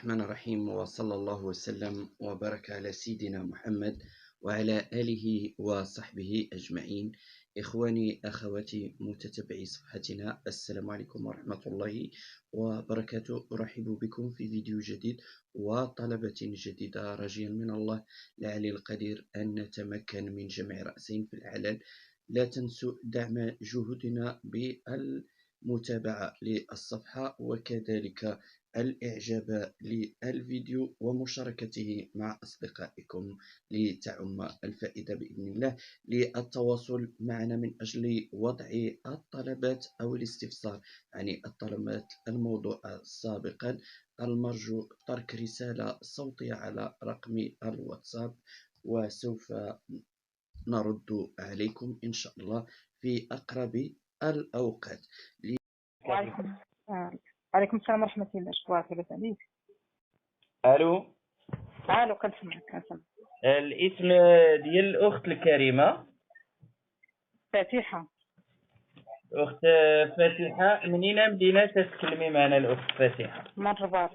الرحمن الرحيم، وصلى الله وسلم وبارك على سيدنا محمد وعلى آله وصحبه أجمعين. إخواني أخواتي متتبعي صفحتنا، السلام عليكم ورحمة الله وبركاته. أرحب بكم في فيديو جديد وطلبة جديدة، راجيا من الله العلي القدير أن نتمكن من جمع رأسين في الإعلان. لا تنسوا دعم جهودنا بالمتابعة للصفحة، وكذلك الإعجاب للفيديو ومشاركته مع أصدقائكم لتعم الفائدة بإذن الله. للتواصل معنا من أجل وضع الطلبات أو الاستفسار عن الطلبات الموضوع سابقا، المرجو ترك رسالة صوتية على رقم الواتساب، وسوف نرد عليكم إن شاء الله في أقرب الأوقات. وعليكم وعليكم السلام ورحمة الله. شكرا لك عليك. الو كنسمعك. الاسم ديال الاخت الكريمه فاتحة. اخت فاتحه، منين مدينه تتكلمي معنا الاخت فاتحه؟ من الرباط.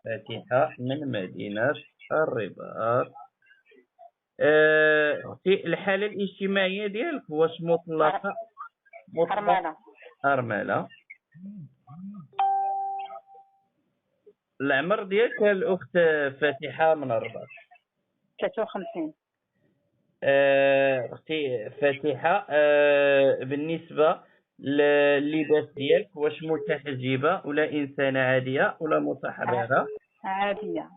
فاتحه من مدينه الرباط. اختي، الحاله الاجتماعيه ديالك واش مطلقه؟ ارمله. العمر ديالك الاخت فاتحه من الرباط؟ 53. اختي فاتحه، بالنسبه لللباس ديالك واش متحجبه ولا انسانه عاديه ولا متحضره؟ عادية.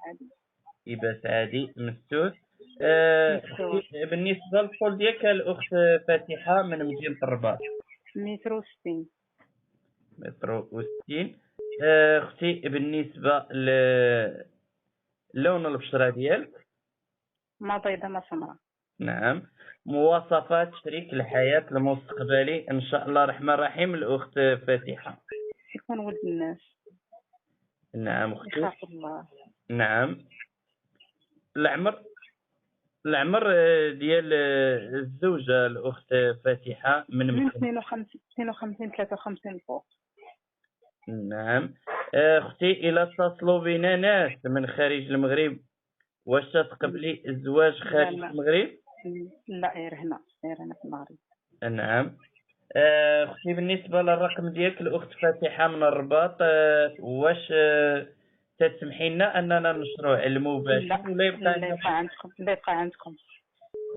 لباس عادي مستور. بالنسبه للطول ديالك الاخت فاتحه من مدينه الرباط؟ 160. 160. اختي، بالنسبه للون البشره ديالك؟ ما بيضة ما سمراء. نعم. مواصفات شريك الحياة المستقبلي إن شاء الله الرحمن الرحيم الأخت فاتحة؟ يكون ولد الناس. نعم أختي. يخاف الله. نعم. العمر ديال الزوجة الأخت فاتحة من 52 53 فوق. نعم. أختي، إلا اتصلوا بنا ناس من خارج المغرب واش تقبلي الزواج خارج المغرب؟ لا، غير هنا في المغرب. نعم. اختي، بالنسبه للرقم ديالك الاخت فاتحه من الرباط، واش تسمحي لنا اننا نشروا على المباشر ولا يبقى عندكم؟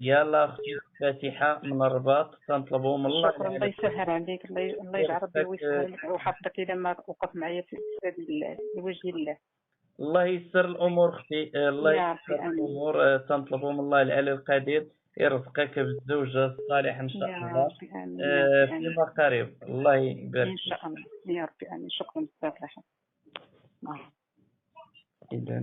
يلا اختي فاتحه من الرباط، تنطلبوا من الله. شكرا. الله يسهل عليك. الله يجعل ربي ويسهل ويحفظك الى ما وقف معايا في سبيل الله لوجه الله. الله يسر الامور اختي، الله يسر الامور. تنطلبوا من الله العلي القدير يرزقك بالزوجه الصالحه ان شاء الله فيما قريب. الله يبارك ان شاء الله يا ربي. امين. شكرا بزاف. إذا